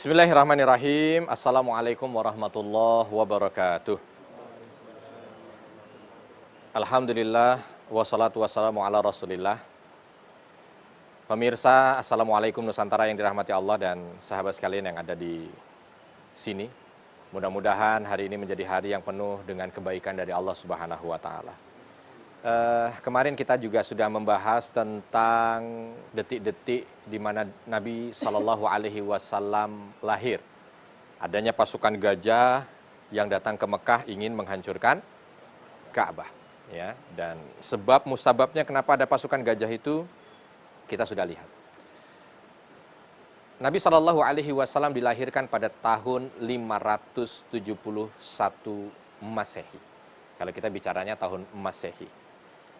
Bismillahirrahmanirrahim. Assalamualaikum warahmatullahi wabarakatuh. Alhamdulillah, wassalatu wassalamu ala rasulillah. Pemirsa, Assalamualaikum Nusantara yang dirahmati Allah dan sahabat sekalian yang ada di sini. Mudah-mudahan hari ini menjadi hari yang penuh dengan kebaikan dari Allah Subhanahu wa Ta'ala. Kemarin kita juga sudah membahas tentang detik-detik di mana Nabi Shallallahu Alaihi Wasallam lahir. Adanya pasukan gajah yang datang ke Mekah ingin menghancurkan Ka'bah. Ya, dan sebab musababnya kenapa ada pasukan gajah itu kita sudah lihat. Nabi Shallallahu Alaihi Wasallam dilahirkan pada tahun 571 Masehi. Kalau kita bicaranya tahun Masehi.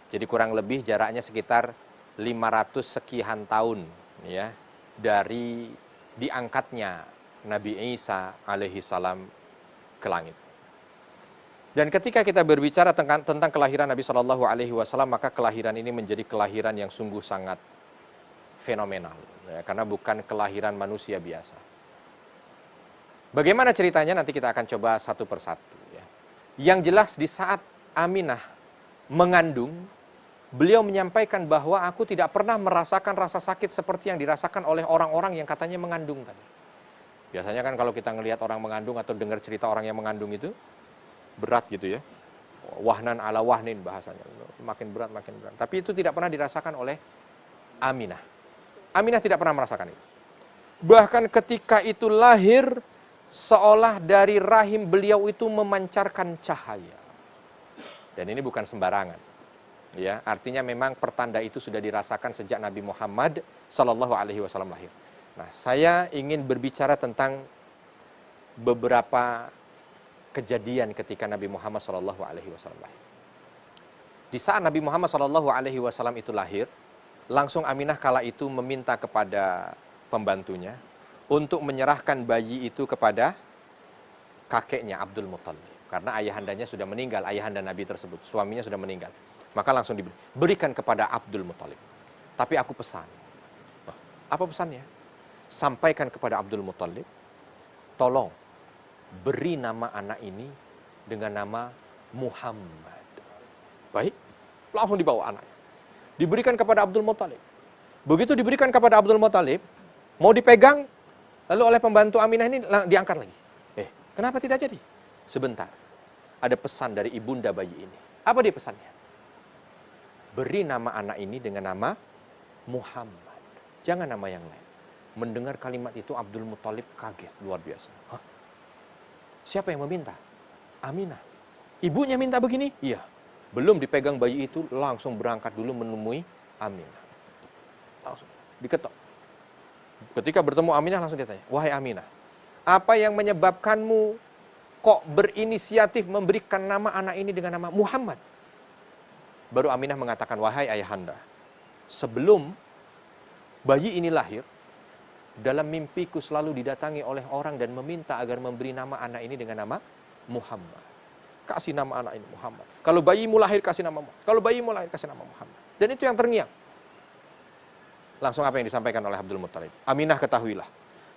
Jadi kurang lebih jaraknya sekitar 500 sekian tahun ya dari diangkatnya Nabi Isa alaihi salam ke langit. Dan ketika kita berbicara tentang kelahiran Nabi Shallallahu Alaihi Wasallam, maka kelahiran ini menjadi kelahiran yang sungguh sangat fenomenal ya, karena bukan kelahiran manusia biasa. Bagaimana ceritanya nanti kita akan coba satu persatu ya. Yang jelas di saat Aminah mengandung, beliau menyampaikan bahwa aku tidak pernah merasakan rasa sakit seperti yang dirasakan oleh orang-orang yang katanya mengandung tadi. Biasanya kan kalau kita ngelihat orang mengandung atau dengar cerita orang yang mengandung itu berat gitu ya. Wahnan ala wahnin bahasanya. Makin berat, makin berat. Tapi itu tidak pernah dirasakan oleh Aminah. Aminah tidak pernah merasakan itu. Bahkan ketika itu lahir, seolah dari rahim beliau itu memancarkan cahaya. Dan ini bukan sembarangan. Ya, artinya memang pertanda itu sudah dirasakan sejak Nabi Muhammad Sallallahu Alaihi Wasallam lahir. Nah, saya ingin berbicara tentang beberapa kejadian ketika Nabi Muhammad Sallallahu Alaihi Wasallam lahir. Di saat Nabi Muhammad Sallallahu Alaihi Wasallam itu lahir, langsung Aminah kala itu meminta kepada pembantunya untuk menyerahkan bayi itu kepada kakeknya Abdul Muthalib, karena ayahandanya sudah meninggal, ayahanda Nabi tersebut, suaminya sudah meninggal. Maka langsung diberikan kepada Abdul Muthalib. Tapi aku pesan. Apa pesannya? Sampaikan kepada Abdul Muthalib, tolong beri nama anak ini dengan nama Muhammad. Baik, langsung dibawa anaknya. Diberikan kepada Abdul Muthalib. Begitu diberikan kepada Abdul Muthalib, mau dipegang, lalu oleh pembantu Aminah ini diangkat lagi. Kenapa tidak jadi? Sebentar, ada pesan dari ibunda bayi ini. Apa dia pesannya? Beri nama anak ini dengan nama Muhammad. Jangan nama yang lain. Mendengar kalimat itu Abdul Muthalib kaget luar biasa. Hah? Siapa yang meminta? Aminah. Ibunya minta begini? Iya. Belum dipegang bayi itu, langsung berangkat dulu menemui Aminah. Langsung diketok. Ketika bertemu Aminah langsung ditanya, wahai Aminah, apa yang menyebabkanmu kok berinisiatif memberikan nama anak ini dengan nama Muhammad? Baru Aminah mengatakan, wahai ayahanda, sebelum bayi ini lahir, dalam mimpiku selalu didatangi oleh orang dan meminta agar memberi nama anak ini dengan nama Muhammad. Kasih nama anak ini Muhammad. Kalau bayimu lahir, kasih nama Muhammad. Kalau bayimu lahir, kasih nama Muhammad. Dan itu yang terngiang. Langsung apa yang disampaikan oleh Abdul Muthalib? Aminah, ketahuilah,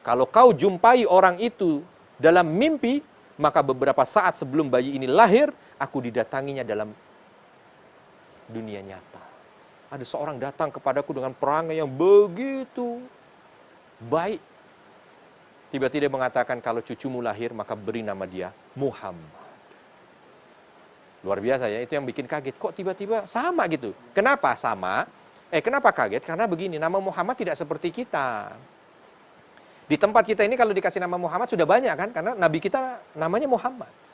kalau kau jumpai orang itu dalam mimpi, maka beberapa saat sebelum bayi ini lahir, aku didatanginya dalam dunia nyata. Ada seorang datang kepadaku dengan perangai yang begitu baik. Tiba-tiba mengatakan kalau cucumu lahir maka beri nama dia Muhammad. Luar biasa ya, itu yang bikin kaget. Kok tiba-tiba sama gitu? Kenapa sama? Kenapa kaget? Karena begini, nama Muhammad tidak seperti kita. Di tempat kita ini kalau dikasih nama Muhammad sudah banyak kan? Karena Nabi kita namanya Muhammad.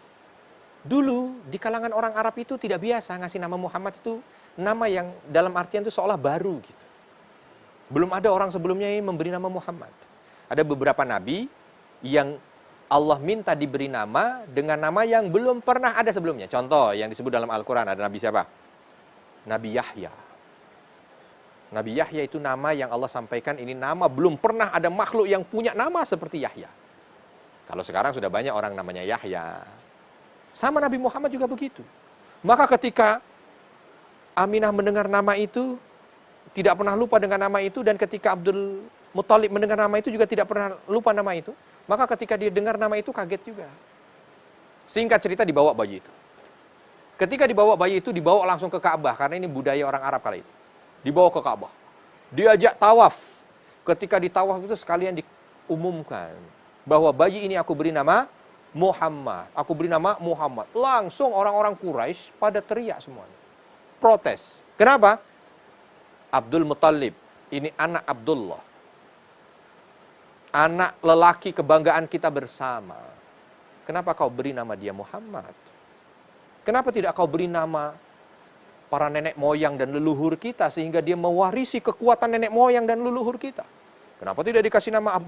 Dulu di kalangan orang Arab itu tidak biasa ngasih nama Muhammad itu nama yang dalam artian itu seolah baru gitu. Belum ada orang sebelumnya yang memberi nama Muhammad. Ada beberapa nabi yang Allah minta diberi nama dengan nama yang belum pernah ada sebelumnya. Contoh yang disebut dalam Al-Quran, ada nabi siapa? Nabi Yahya. Nabi Yahya itu nama yang Allah sampaikan, ini nama belum pernah ada makhluk yang punya nama seperti Yahya. Kalau sekarang sudah banyak orang namanya Yahya. Sama Nabi Muhammad juga begitu. Maka ketika Aminah mendengar nama itu, tidak pernah lupa dengan nama itu, dan ketika Abdul Muthalib mendengar nama itu juga tidak pernah lupa nama itu, Maka ketika dia dengar nama itu kaget juga. Singkat cerita dibawa bayi itu. Ketika dibawa bayi itu dibawa langsung ke Ka'bah karena ini budaya orang Arab kali itu. Dibawa ke Ka'bah. Diajak tawaf. Ketika ditawaf itu sekalian diumumkan bahwa bayi ini aku beri nama Muhammad. Aku beri nama Muhammad. Langsung orang-orang Quraisy pada teriak semuanya. Protes. Kenapa? Abdul Muthalib. Ini anak Abdullah. Anak lelaki kebanggaan kita bersama. Kenapa kau beri nama dia Muhammad? Kenapa tidak kau beri nama para nenek moyang dan leluhur kita sehingga dia mewarisi kekuatan nenek moyang dan leluhur kita? Kenapa tidak dikasih nama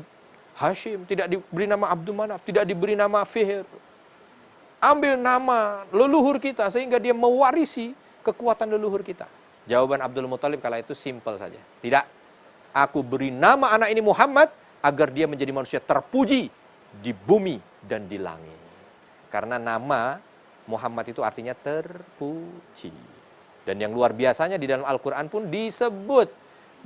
Hashim, tidak diberi nama Abdul Manaf, tidak diberi nama Fihr? Ambil nama leluhur kita sehingga dia mewarisi kekuatan leluhur kita. Jawaban Abdul Muthalib kala itu simpel saja. Tidak. Aku beri nama anak ini Muhammad agar dia menjadi manusia terpuji di bumi dan di langit. Karena nama Muhammad itu artinya terpuji. Dan yang luar biasanya di dalam Al-Quran pun disebut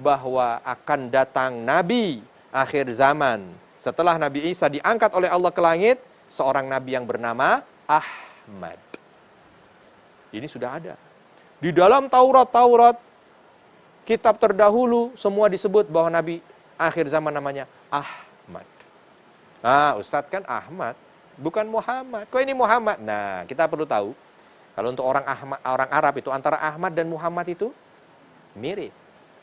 bahwa akan datang Nabi akhir zaman. Setelah Nabi Isa diangkat oleh Allah ke langit, seorang Nabi yang bernama Ahmad. Ini sudah ada. Di dalam Taurat, kitab terdahulu, semua disebut bahwa Nabi akhir zaman namanya Ahmad. Nah, Ustadz kan Ahmad, bukan Muhammad. Kok ini Muhammad? Nah, kita perlu tahu, kalau untuk orang Arab itu, antara Ahmad dan Muhammad itu mirip.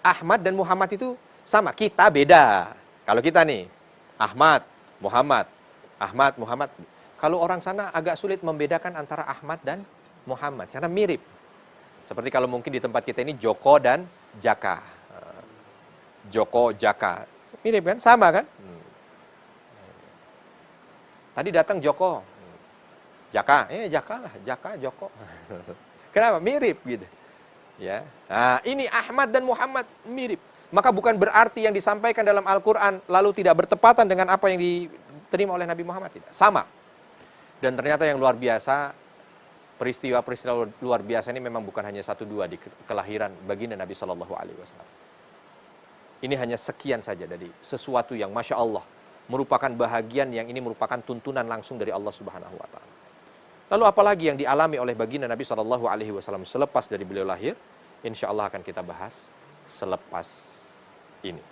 Ahmad dan Muhammad itu sama, kita beda. Kalau kita nih, Ahmad, Muhammad. Kalau orang sana agak sulit membedakan antara Ahmad dan Muhammad, karena mirip. Seperti kalau mungkin di tempat kita ini Joko dan Jaka. Joko, Jaka. Mirip kan? Sama kan? Tadi datang Joko. Jaka, Jaka lah, Jaka, Joko. Kenapa? Mirip gitu. Ya. Nah, ini Ahmad dan Muhammad mirip. Maka bukan berarti yang disampaikan dalam Al-Quran lalu tidak bertepatan dengan apa yang diterima oleh Nabi Muhammad. Tidak. Sama. Dan ternyata yang luar biasa, peristiwa-peristiwa luar biasa ini memang bukan hanya 1-2 di kelahiran baginda Nabi SAW. Ini hanya sekian saja dari sesuatu yang Masya Allah merupakan bahagian yang ini merupakan tuntunan langsung dari Allah Subhanahu Wa Taala. Lalu apalagi yang dialami oleh baginda Nabi SAW selepas dari beliau lahir? Insya Allah akan kita bahas selepas ini.